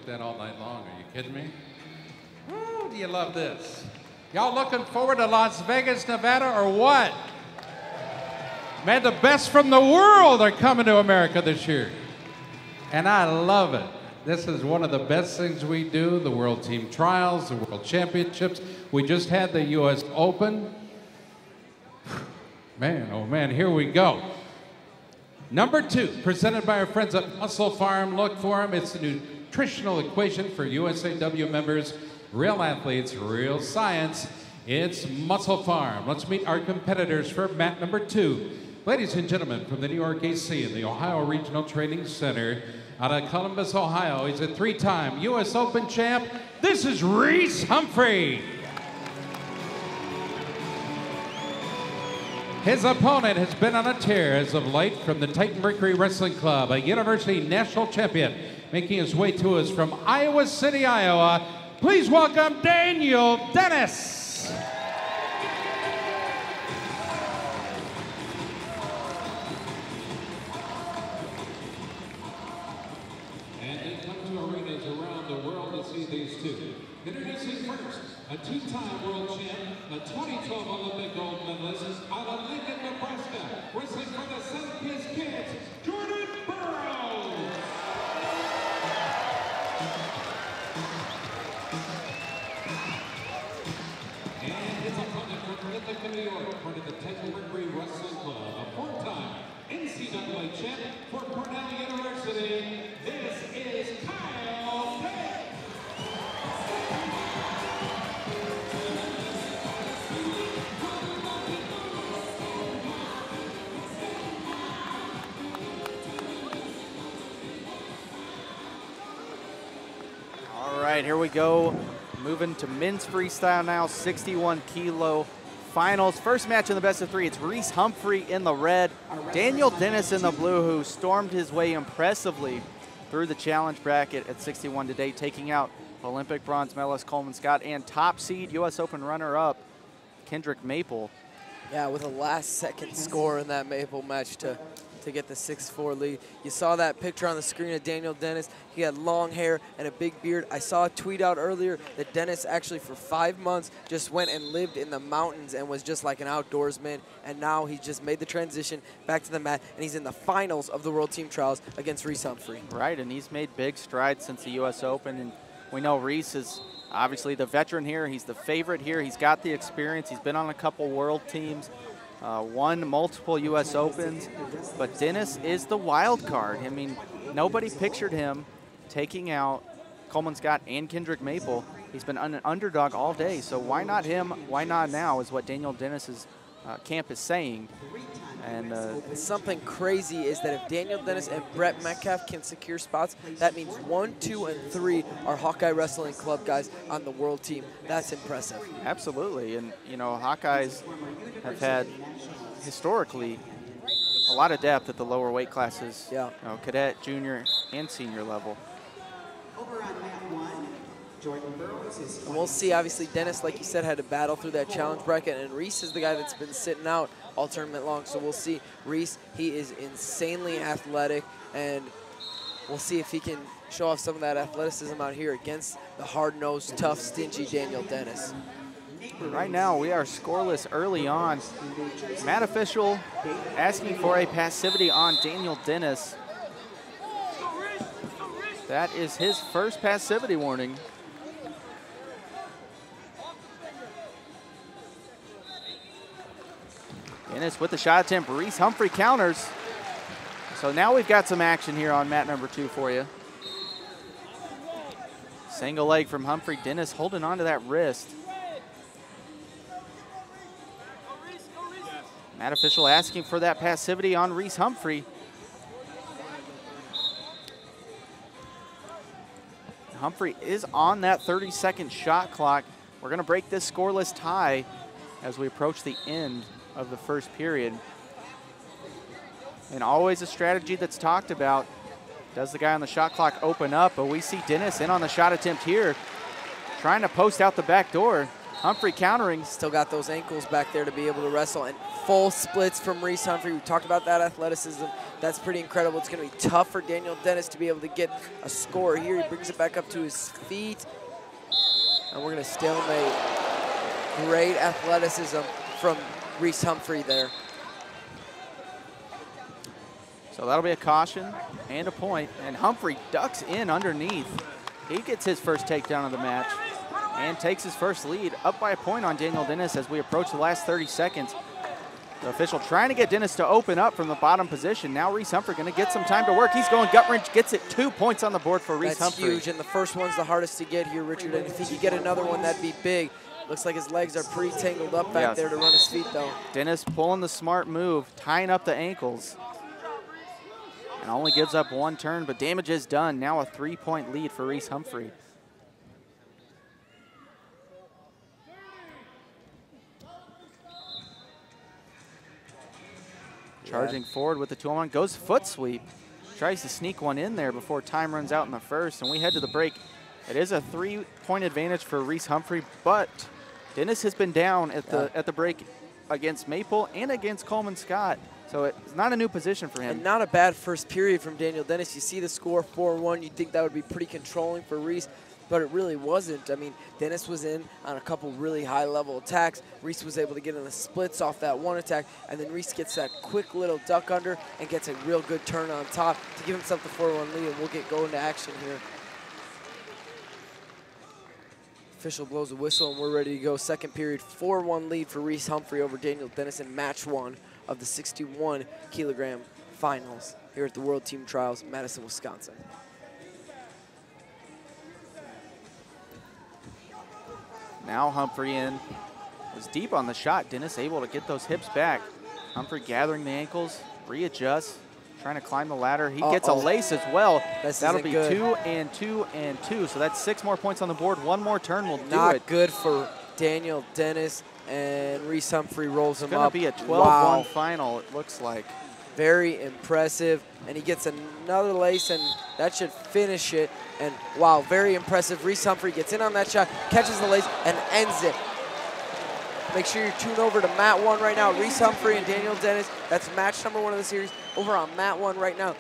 like that all night long. Are you kidding me? Woo, do you love this? Y'all looking forward to Las Vegas, Nevada, or what? Man, the best from the world are coming to America this year. And I love it. This is one of the best things we do, the World Team Trials, the World Championships. We just had the U.S. Open. Man, oh man, here we go. Number 2, presented by our friends at Muscle Farm. Look for them. It's a nutritional equation for USAW members, real athletes, real science. It's Muscle Farm. Let's meet our competitors for mat number 2. Ladies and gentlemen, from the New York AC and the Ohio Regional Training Center, out of Columbus, Ohio, he's a 3-time U.S. Open champ. This is Reece Humphrey. His opponent has been on a tear as of late from the Titan Mercury Wrestling Club, a university national champion, making his way to us from Iowa City, Iowa. Please welcome Daniel Dennis. Introducing first, a 2-time world champ, a 2012 Olympic gold medalist out of Lincoln, Nebraska, wrestling for the Sun-Kissed Kids, Jordan Burroughs. And his opponent from Ithaca, New York, part of the Titan Mercury Wrestling Club, a 4-time NCAA champ for Cornell University. This is Kyle Pitt. All right, here we go. Moving to men's freestyle now, 61 kilo finals. First match in the best of 3. It's Reece Humphrey in the red, Daniel Dennis in the blue, who stormed his way impressively through the challenge bracket at 61 today, taking out Olympic bronze medalist Coleman Scott and top seed U.S. Open runner-up Kendrick Maple. Yeah, with a last-second score in that Maple match to get the 6-4 lead. You saw that picture on the screen of Daniel Dennis. He had long hair and a big beard. I saw a tweet out earlier that Dennis actually for 5 months just went and lived in the mountains and was just like an outdoorsman, and now he's just made the transition back to the mat, and he's in the finals of the World Team Trials against Reece Humphrey. Right, and he's made big strides since the U.S. Open, and we know Reece is obviously the veteran here. He's the favorite here. He's got the experience. He's been on a couple world teams. Won multiple U.S. Opens, but Dennis is the wild card. I mean, nobody pictured him taking out Coleman Scott and Kendrick Maple. He's been an underdog all day, so why not him? Why not now is what Daniel Dennis's camp is saying. And something crazy is that if Daniel Dennis and Brett Metcalf can secure spots, that means 1, 2, and 3 are Hawkeye Wrestling Club guys on the world team. That's impressive. Absolutely, and you know, Hawkeyes have had historically a lot of depth at the lower weight classes. Yeah. You know, cadet, junior, and senior level. Over on mat 1, Jordan Burroughs is. And we'll see. Obviously, Dennis, like you said, had to battle through that challenge bracket, and Reece is the guy that's been sitting out all tournament long. So we'll see. Reece, he is insanely athletic, and we'll see if he can show off some of that athleticism out here against the hard-nosed, tough, stingy Daniel Dennis. Right now, we are scoreless early on. Mat official asking for a passivity on Daniel Dennis. That is his first passivity warning. Dennis with the shot attempt. Reece Humphrey counters. So now we've got some action here on mat number 2 for you. Single leg from Humphrey. Dennis holding on to that wrist. Mat official asking for that passivity on Reece Humphrey. Humphrey is on that 30-second shot clock. We're going to break this scoreless tie as we approach the end of the first period. And always a strategy that's talked about. Does the guy on the shot clock open up? But we see Dennis in on the shot attempt here, trying to post out the back door. Humphrey countering. Still got those ankles back there to be able to wrestle, and full splits from Reece Humphrey. We talked about that athleticism. That's pretty incredible. It's going to be tough for Daniel Dennis to be able to get a score here. He brings it back up to his feet, and we're going to stalemate. Great athleticism from Reece Humphrey there. So that'll be a caution and a point, and Humphrey ducks in underneath. He gets his first takedown of the match and takes his first lead, up by a point on Daniel Dennis as we approach the last 30 seconds. The official trying to get Dennis to open up from the bottom position. Now Reece Humphrey going to get some time to work. He's going gut wrench, gets it, 2 points on the board for Reece Humphrey. That's huge, and the first one's the hardest to get here, Richard, and if he could get another one, that'd be big. Looks like his legs are pretty tangled up back there to run his feet, though. Dennis pulling the smart move, tying up the ankles. And only gives up 1 turn, but damage is done. Now a 3-point lead for Reece Humphrey. Charging forward with the 2-on-1, goes foot sweep. Tries to sneak one in there before time runs out in the first, and we head to the break. It is a 3-point advantage for Reece Humphrey, but Dennis has been down at the break against Maple and against Coleman Scott. So it's not a new position for him. And not a bad first period from Daniel Dennis. You see the score 4-1. You'd think that would be pretty controlling for Reece, but it really wasn't. I mean, Dennis was in on a couple really high-level attacks. Reece was able to get in the splits off that one attack, and then Reece gets that quick little duck under and gets a real good turn on top to give himself the 4-1 lead, and we'll get going to action here. Official blows a whistle, and we're ready to go. Second period, 4-1 lead for Reece Humphrey over Daniel Dennis in match 1 of the 61-kilogram finals here at the World Team Trials, Madison, Wisconsin. Now Humphrey in, was deep on the shot. Dennis able to get those hips back. Humphrey gathering the ankles, readjusts, trying to climb the ladder. He gets a lace as well. That'll be good. 2 and 2 and 2. So that's 6 more points on the board. 1 more turn will do it. Not good for Daniel Dennis, and Reece Humphrey rolls him up. It's going to be a 12-1 final, it looks like. Very impressive, and he gets another lace, and that should finish it. And wow, very impressive. Reece Humphrey gets in on that shot, catches the lace, and ends it. Make sure you tune over to mat 1 right now. Reece Humphrey and Daniel Dennis. That's match number 1 of the series. Over on mat 1 right now.